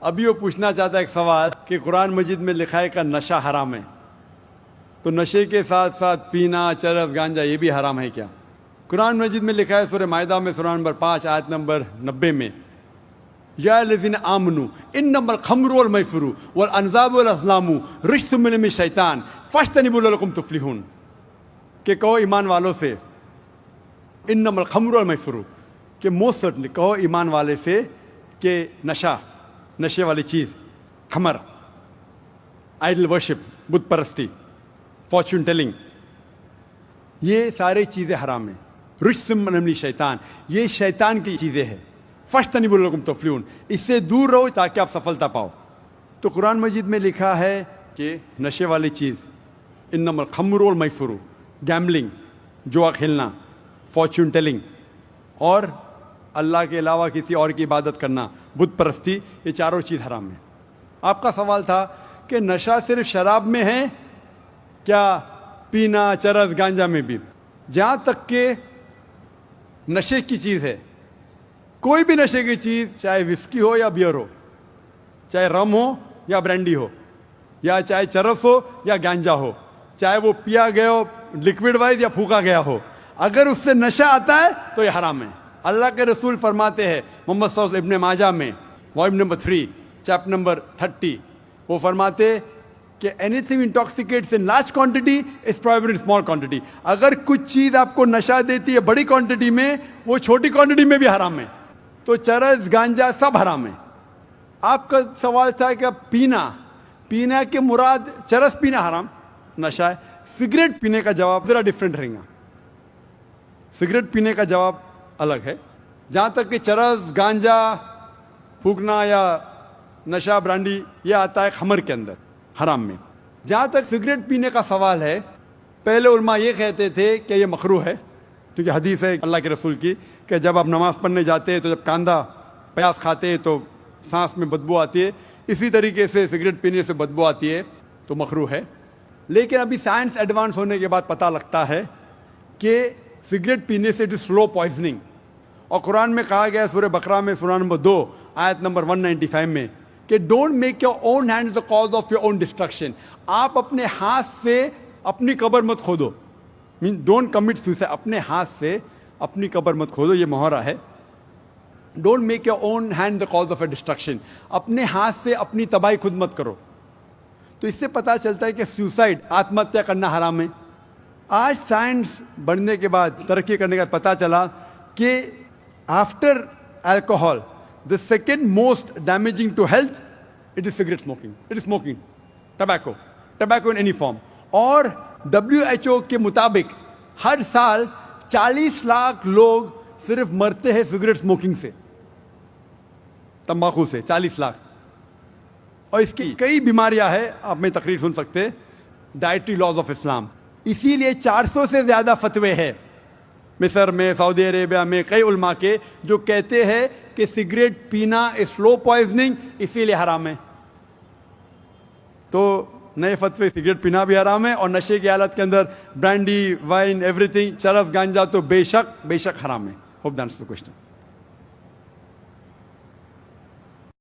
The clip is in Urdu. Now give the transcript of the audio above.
ابھی وہ پوچھنا چاہتا ہے ایک سوال کہ قرآن مجید میں لکھا ہے کہ نشہ حرام ہے، تو نشے کے ساتھ ساتھ پینا، چرس، گانجا یہ بھی حرام ہے کیا؟ قرآن مجید میں لکھا ہے سورہ مائدہ میں سورہ نمبر 5 آیت نمبر 90 میں، یا الذین آمنوا انما الخمر والمیسر والانصاب والازلام رجس من الشیطان فاجتنبوہ لعلکم تفلحون، کہ کہو ایمان والوں سے، انما الخمر والمیسر، کہ موسٹ سرٹنلی کہو ایمان والے سے کہ نشے والی چیز، خمر، آئیڈل ورشپ، بت پرستی، فارچون ٹیلنگ، یہ سارے چیزیں حرام ہیں۔ رجس من الشیطان، یہ شیطان کی چیزیں ہیں۔ فاجتنبوہ لعلکم تفلحون، اس سے دور رہو تاکہ آپ سفلتا پاؤ۔ تو قرآن مجید میں لکھا ہے کہ نشے والی چیز، انما الخمر والمیسر، گیمبلنگ، جوا کھیلنا، فارچون ٹیلنگ، اور اللہ کے علاوہ کسی اور کی عبادت کرنا، بت پرستی، یہ چاروں چیز حرام ہے۔ آپ کا سوال تھا کہ نشہ صرف شراب میں ہے کیا پینا، چرس، گانجا میں بھی؟ جہاں تک کہ نشے کی چیز ہے، کوئی بھی نشے کی چیز، چاہے وسکی ہو یا بیئر ہو، چاہے رم ہو یا برینڈی ہو، یا چاہے چرس ہو یا گانجا ہو، چاہے وہ پیا گیا ہو لکوڈ وائز یا پھونکا گیا ہو، اگر اس سے نشہ آتا ہے تو یہ حرام ہے۔ اللہ کے رسول فرماتے ہیں محمد صلی اللہ علیہ وسلم ابن ماجہ میں والیوم نمبر 3 چیپٹر نمبر 30، وہ فرماتے کہ anything intoxicates in large quantity is prohibited in small quantity, اگر کچھ چیز آپ کو نشہ دیتی ہے بڑی کوانٹٹی میں، وہ چھوٹی کوانٹٹی میں بھی حرام ہے۔ تو چرس، گانجا سب حرام ہے۔ آپ کا سوال تھا کہ پینا کے مراد چرس پینا حرام، نشہ ہے۔ سگریٹ پینے کا جواب ذرا ڈفرینٹ رہے گا، سگریٹ پینے کا جواب الگ ہے۔ جہاں تک کہ چرس، گانجا پھونکنا یا نشہ برانڈی یہ آتا ہے خمر کے اندر، حرام میں۔ جہاں تک سگریٹ پینے کا سوال ہے، پہلے علماء یہ کہتے تھے کہ یہ مکروہ ہے، کیونکہ حدیث ہے اللہ کے رسول کی کہ جب آپ نماز پڑھنے جاتے ہیں تو جب کاندھا پیاز کھاتے ہیں تو سانس میں بدبو آتی ہے، اسی طریقے سے سگریٹ پینے سے بدبو آتی ہے تو مکروہ ہے۔ لیکن ابھی سائنس ایڈوانس ہونے کے بعد پتہ لگتا ہے کہ سگریٹ پینے سے اٹ از سلو پوائزننگ، اور قرآن میں کہا گیا ہے سورہ بقرہ میں سورہ نمبر 2 آیت نمبر 195 میں کہ don't make your own hands the cause of your own destruction, آپ اپنے ہاتھ سے اپنی قبر مت کھودو، مین ڈونٹ کمٹ سوسائڈ، اپنے ہاتھ سے اپنی قبر مت کھودو، یہ محرہ ہے۔ Don't make your own hand the cause of a destruction, اپنے ہاتھ سے اپنی تباہی خود مت کرو۔ تو اس سے پتہ چلتا ہے کہ سوسائڈ، آتم ہتیا کرنا حرام ہے۔ آج سائنس بڑھنے کے بعد، ترقی کرنے کے بعد پتہ چلا کہ after alcohol the second most damaging to health it is cigarette smoking, it is smoking, tobacco in any form۔ اور WHO کے مطابق ہر سال 40 لاکھ لوگ صرف مرتے ہیں سگریٹ سموکنگ سے، تمباکو سے، 40 لاکھ۔ اور اس کی کئی بیماریاں ہیں، آپ میں تقریر سن سکتے، ڈائٹری لاز آف اسلام۔ اسی لیے 400 سے زیادہ فتوے ہیں مصر میں، سعودی عربیہ میں، کئی علماء کے جو کہتے ہیں کہ سگریٹ پینا سلو پوائزننگ، اسی لیے حرام ہے۔ تو نئے فتوے، سگریٹ پینا بھی حرام ہے، اور نشے کی حالت کے اندر برانڈی، وائن، ایوری تھنگ، چرس، گانجا تو بے شک حرام ہے۔ Hope that answers the question.